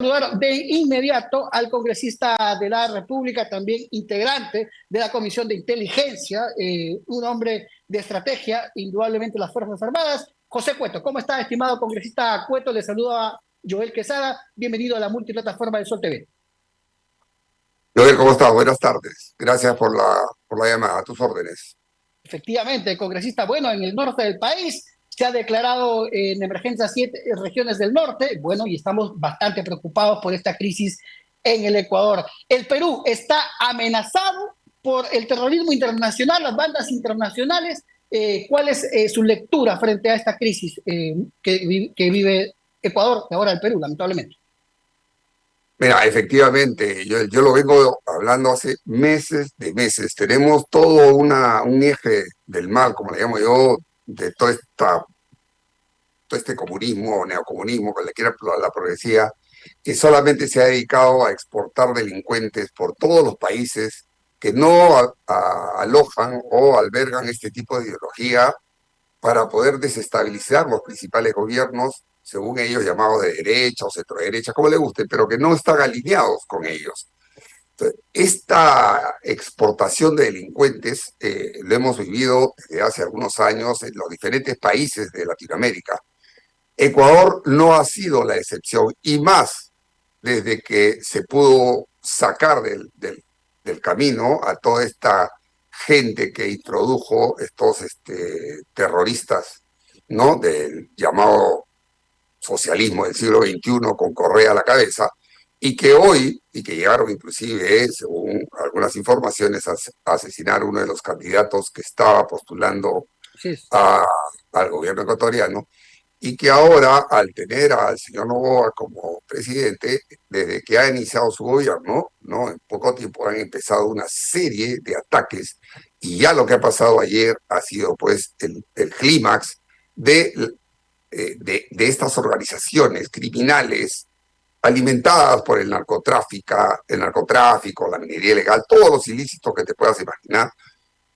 Saludar de inmediato al congresista de la República, también integrante de la Comisión de Inteligencia, un hombre de estrategia, indudablemente las Fuerzas Armadas, José Cueto. ¿Cómo está, estimado congresista Cueto? Le saluda Joel Quesada. Bienvenido a la multiplataforma de Sol TV. Joel, ¿cómo estás? Buenas tardes. Gracias por la llamada. A tus órdenes. Efectivamente, congresista, bueno, en el norte del país se ha declarado en emergencia 7 regiones del norte, bueno, y estamos bastante preocupados por esta crisis en el Ecuador. El Perú está amenazado por el terrorismo internacional, las bandas internacionales. ¿Cuál es su lectura frente a esta crisis que vive Ecuador y ahora el Perú, lamentablemente? Mira, efectivamente, yo lo vengo hablando hace meses de meses. Tenemos todo un eje del mal, como le llamo yo, de todo este comunismo o neocomunismo, que le quiera la progresía, que solamente se ha dedicado a exportar delincuentes por todos los países que no alojan o albergan este tipo de ideología para poder desestabilizar los principales gobiernos, según ellos llamados de derecha o centro-derecha, como le guste, pero que no están alineados con ellos. Entonces, esta exportación de delincuentes lo hemos vivido desde hace algunos años en los diferentes países de Latinoamérica. Ecuador no ha sido la excepción, y más desde que se pudo sacar del camino a toda esta gente que introdujo estos terroristas, ¿no? Del llamado socialismo del siglo XXI con Correa a la cabeza, y que hoy, y que llegaron inclusive, según algunas informaciones, a asesinar a uno de los candidatos que estaba postulando Sí. al gobierno ecuatoriano, y que ahora, al tener al señor Noboa como presidente, desde que ha iniciado su gobierno, ¿no? En poco tiempo han empezado una serie de ataques, y ya lo que ha pasado ayer ha sido pues el clímax de estas organizaciones criminales alimentadas por el narcotráfico, la minería ilegal, todos los ilícitos que te puedas imaginar,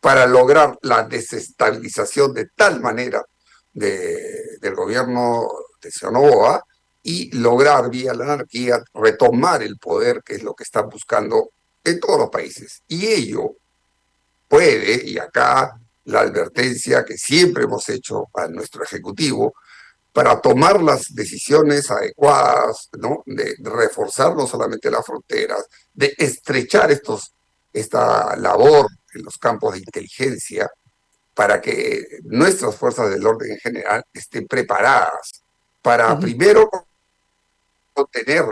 para lograr la desestabilización de tal manera del gobierno de Noboa y lograr vía la anarquía retomar el poder, que es lo que están buscando en todos los países. Y ello puede, y acá la advertencia que siempre hemos hecho a nuestro Ejecutivo, para tomar las decisiones adecuadas, ¿no? De reforzar no solamente las fronteras, de estrechar esta labor en los campos de inteligencia, para que nuestras fuerzas del orden en general estén preparadas para primero contener,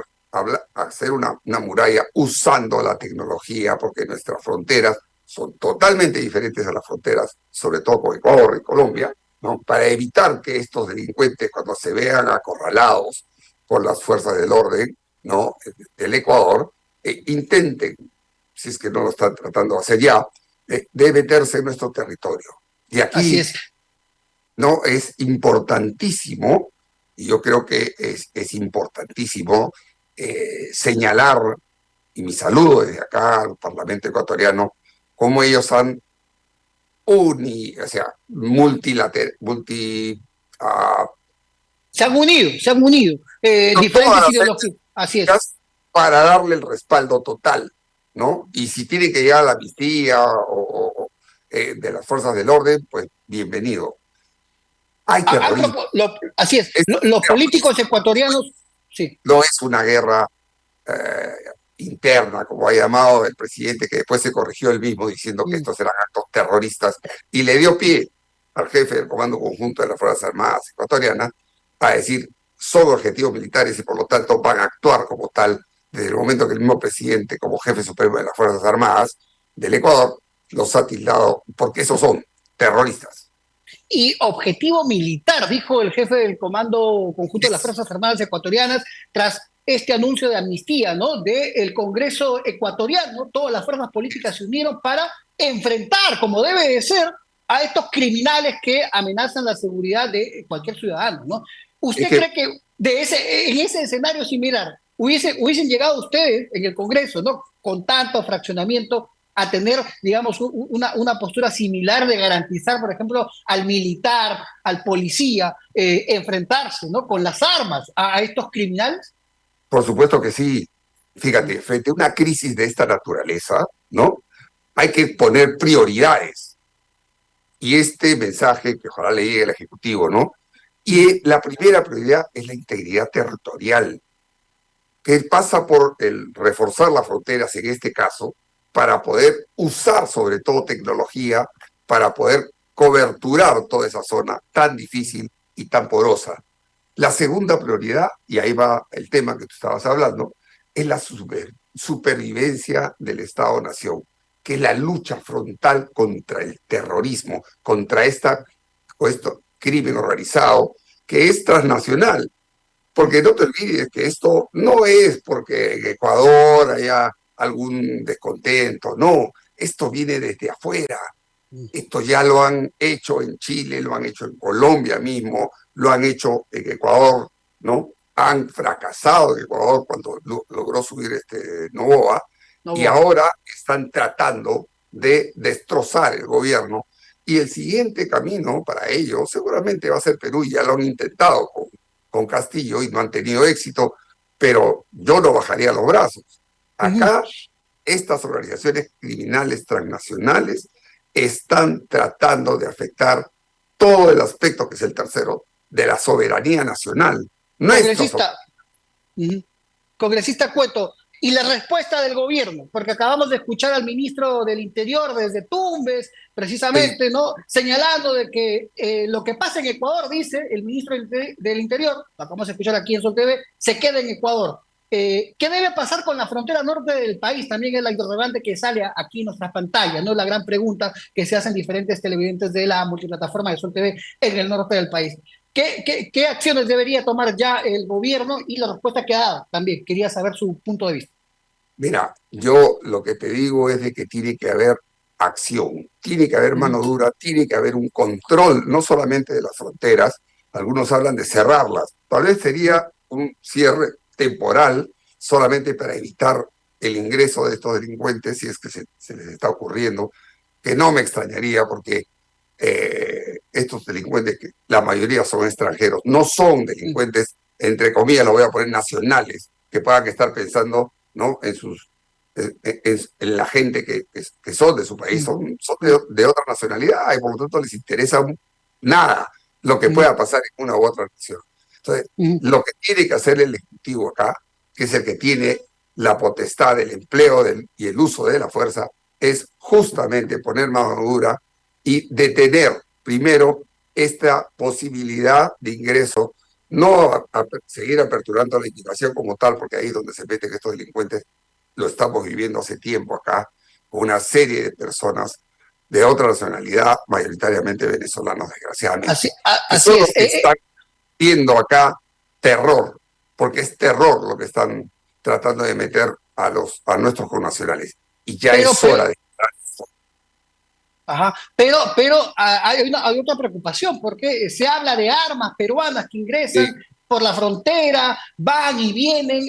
hacer una muralla usando la tecnología, porque nuestras fronteras son totalmente diferentes a las fronteras, sobre todo con Ecuador y Colombia, ¿no? Para evitar que estos delincuentes, cuando se vean acorralados por las fuerzas del orden, ¿no? Del Ecuador, intenten, si es que no lo están tratando de hacer ya, de meterse en nuestro territorio. Y Así aquí es. no es importantísimo, y yo creo que es importantísimo señalar, y mi saludo desde acá al Parlamento ecuatoriano, cómo ellos han Se han unido diferentes ideologías. Así es. Para darle el respaldo total, ¿no? Y si tiene que llegar a la amnistía de las fuerzas del orden, pues bienvenido. Hay terrorismo. Así es. Los políticos ecuatorianos, sí. No es una guerra interna, como ha llamado el presidente, que después se corrigió él mismo diciendo que estos eran actos terroristas, y le dio pie al jefe del Comando Conjunto de las Fuerzas Armadas ecuatorianas a decir son objetivos militares y por lo tanto van a actuar como tal desde el momento que el mismo presidente, como jefe supremo de las Fuerzas Armadas del Ecuador, los ha tildado, porque esos son terroristas. Y objetivo militar, dijo el jefe del Comando Conjunto de las Fuerzas Armadas Ecuatorianas, tras este anuncio de amnistía, ¿no? Del Congreso ecuatoriano. Todas las fuerzas políticas se unieron para enfrentar, como debe de ser, a estos criminales que amenazan la seguridad de cualquier ciudadano, ¿no? ¿Usted cree que en ese escenario similar hubiesen llegado ustedes en el Congreso, ¿no? Con tanto fraccionamiento, a tener, digamos, una postura similar de garantizar, por ejemplo, al militar, al policía, enfrentarse, ¿no? Con las armas a estos criminales? Por supuesto que sí. Fíjate, frente a una crisis de esta naturaleza, ¿no? Hay que poner prioridades. Y este mensaje, que ojalá le llegue al Ejecutivo, ¿no? Y la primera prioridad es la integridad territorial, que pasa por el reforzar las fronteras en este caso, para poder usar sobre todo tecnología, para poder coberturar toda esa zona tan difícil y tan porosa. La segunda prioridad, y ahí va el tema que tú estabas hablando, es la supervivencia del Estado-Nación, que es la lucha frontal contra el terrorismo, contra esto crimen organizado, que es transnacional. Porque no te olvides que esto no es porque en Ecuador haya algún descontento, no, esto viene desde afuera. Esto ya lo han hecho en Chile, lo han hecho en Colombia mismo, lo han hecho en Ecuador, ¿no? Han fracasado en Ecuador cuando logró subir Novoa, No y voy. ahora están tratando de destrozar el gobierno. Y el siguiente camino para ellos seguramente va a ser Perú, y ya lo han intentado con Castillo y no han tenido éxito, pero yo no bajaría los brazos. Ujú. Acá estas organizaciones criminales transnacionales están tratando de afectar todo el aspecto, que es el tercero, de la soberanía nacional. Nuestra Congresista, soberanía. ujú. Congresista Cueto, y la respuesta del gobierno, porque acabamos de escuchar al ministro del Interior desde Tumbes, precisamente, ¿no? Señalando de que lo que pasa en Ecuador, dice el ministro del Interior, lo acabamos de escuchar aquí en Sol TV, se queda en Ecuador. ¿Qué debe pasar con la frontera norte del país? También es la interrogante que sale aquí en nuestras pantallas, ¿no? La gran pregunta que se hacen diferentes televidentes de la multiplataforma de Sol TV en el norte del país. ¿Qué acciones debería tomar ya el gobierno? Y la respuesta que ha dado también. Quería saber su punto de vista. Mira, yo lo que te digo es de que tiene que haber acción, tiene que haber Ujú. mano dura, tiene que haber un control, no solamente de las fronteras. Algunos hablan de cerrarlas. Tal vez sería un cierre temporal solamente para evitar el ingreso de estos delincuentes, si es que se les está ocurriendo, que no me extrañaría, porque estos delincuentes, que la mayoría son extranjeros, no son delincuentes, entre comillas, lo voy a poner nacionales, que puedan estar pensando, ¿no? En la gente que son de su país, son de otra nacionalidad, y por lo tanto les interesa nada lo que pueda pasar en una u otra nación. Entonces, lo que tiene que hacer el Ejecutivo acá, que es el que tiene la potestad del empleo y el uso de la fuerza, es justamente poner mano dura y detener primero esta posibilidad de ingreso, no a seguir aperturando la inmigración como tal, porque ahí es donde se meten estos delincuentes. Lo estamos viviendo hace tiempo acá, con una serie de personas de otra nacionalidad, mayoritariamente venezolanos, Así, desgraciadamente, que así son los es. que están viendo acá terror, porque es terror lo que están tratando de meter a nuestros connacionales. Y ya Pero, es pero, hora de... ajá, pero hay otra preocupación, porque se habla de armas peruanas que ingresan por la frontera, van y vienen.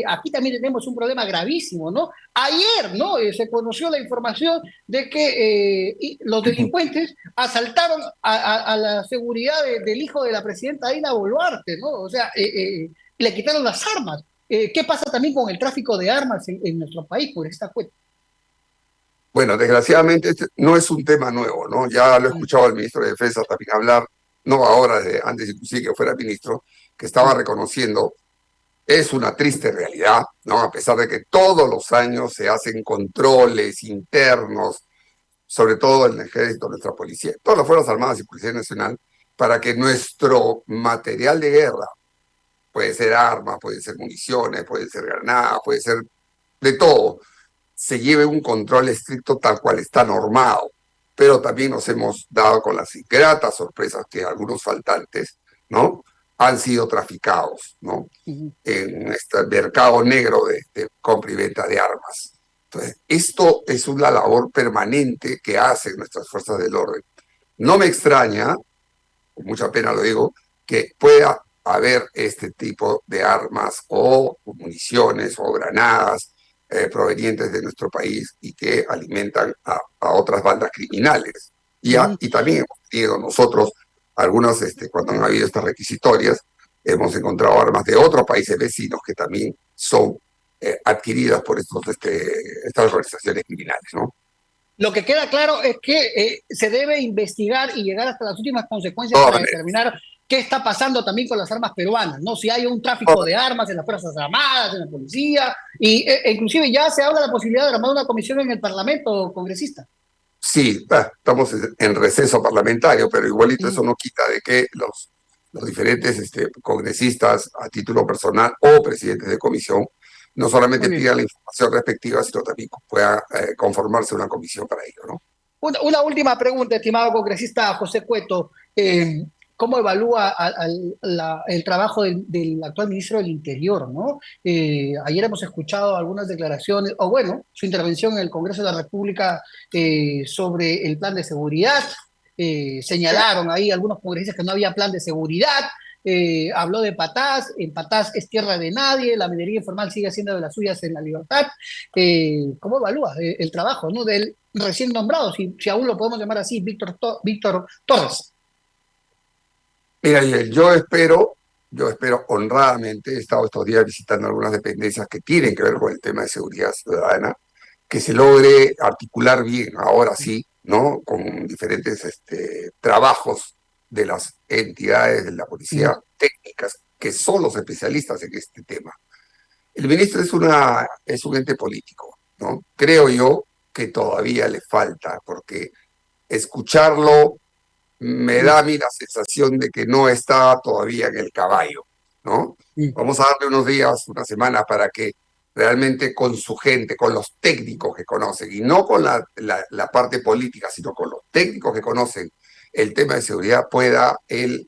Aquí también tenemos un problema gravísimo, ¿no? Ayer, ¿no? Se conoció la información de que los delincuentes asaltaron a la seguridad del hijo de la presidenta Dina Boluarte, ¿no? O sea, le quitaron las armas. ¿Qué pasa también con el tráfico de armas en nuestro país por esta cuenta? Bueno, desgraciadamente este no es un tema nuevo, ¿no? Ya lo he escuchado al ministro de Defensa también hablar, no ahora, de antes inclusive que fuera ministro, que estaba reconociendo, es una triste realidad, ¿no? A pesar de que todos los años se hacen controles internos, sobre todo en el ejército, nuestra policía, todas las Fuerzas Armadas y Policía Nacional, para que nuestro material de guerra, puede ser armas, puede ser municiones, puede ser granadas, puede ser de todo, se lleve un control estricto tal cual está normado. Pero también nos hemos dado con las ingratas sorpresas que algunos faltantes, ¿no? Han sido traficados, ¿no? Uh En este mercado negro de compra y venta de armas. Entonces, esto es una labor permanente que hacen nuestras fuerzas del orden. No me extraña, con mucha pena lo digo, que pueda haber este tipo de armas o municiones o granadas provenientes de nuestro país y que alimentan a otras bandas criminales. -huh. Y también hemos tenido nosotros algunas, cuando han habido estas requisitorias, hemos encontrado armas de otros países vecinos que también son adquiridas por estas organizaciones criminales, ¿no? Lo que queda claro es que se debe investigar y llegar hasta las últimas De consecuencias todas para maneras, determinar qué está pasando también con las armas peruanas, ¿no? Si hay un de todas tráfico de maneras. armas en las Fuerzas Armadas, en la policía, inclusive ya se habla de la posibilidad de armar una comisión en el Parlamento congresista. Sí, estamos en receso parlamentario, pero igualito Mm, eso no quita de que los diferentes congresistas a título personal o presidentes de comisión no muy solamente bien. pidan la información respectiva, sino también pueda conformarse una comisión para ello, ¿no? Una última pregunta, estimado congresista José Cueto. ¿Cómo evalúa el trabajo del actual ministro del Interior, ¿no? Ayer hemos escuchado algunas declaraciones, o bueno, su intervención en el Congreso de la República sobre el plan de seguridad. Señalaron ahí algunos congresistas que no había plan de seguridad. Habló de Patás, en Patás es tierra de nadie, la minería informal sigue siendo de las suyas en La Libertad. ¿Cómo evalúa el trabajo, ¿no? Del recién nombrado, si aún lo podemos llamar así, Víctor Torres? Mira, y yo espero honradamente, he estado estos días visitando algunas dependencias que tienen que ver con el tema de seguridad ciudadana, que se logre articular bien, ahora sí, ¿no? Con diferentes trabajos de las entidades de la Mm, policía técnicas, que son los especialistas en este tema. El ministro es un ente político, ¿no? Creo yo que todavía le falta, porque escucharlo me mm, da a mí la sensación de que no está todavía en el caballo, ¿no? mm, Vamos a darle unos días, una semana, para que realmente con su gente, con los técnicos que conocen, y no con la parte política, sino con los técnicos que conocen el tema de seguridad, pueda él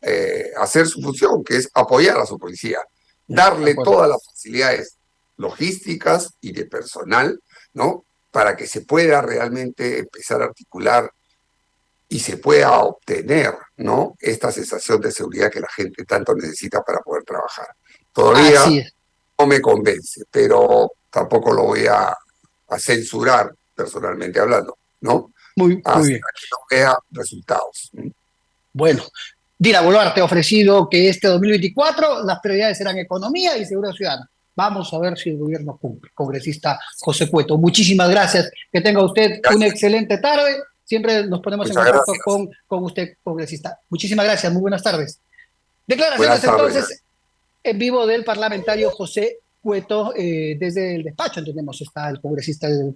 hacer su función, que es apoyar a su policía, de darle acuerdo. todas las facilidades logísticas y de personal, ¿no? Para que se pueda realmente empezar a articular y se pueda obtener, ¿no? Esta sensación de seguridad que la gente tanto necesita para poder trabajar. Todavía Así es. no me convence, pero tampoco lo voy a censurar personalmente hablando, ¿no? Muy Hasta bien. que no vea resultados. Bueno, Dina Boluarte ha ofrecido que este 2024 las prioridades serán economía y seguridad ciudadana. Vamos a ver si el gobierno cumple. Congresista José Cueto, muchísimas gracias. Que tenga usted una Gracias. excelente tarde. Siempre nos ponemos en Muchas contacto gracias. con usted, congresista. Muchísimas gracias. Muy buenas tardes. Buenas Declaraciones tardes. entonces en vivo del parlamentario José Cueto desde el despacho. Entendemos está el congresista del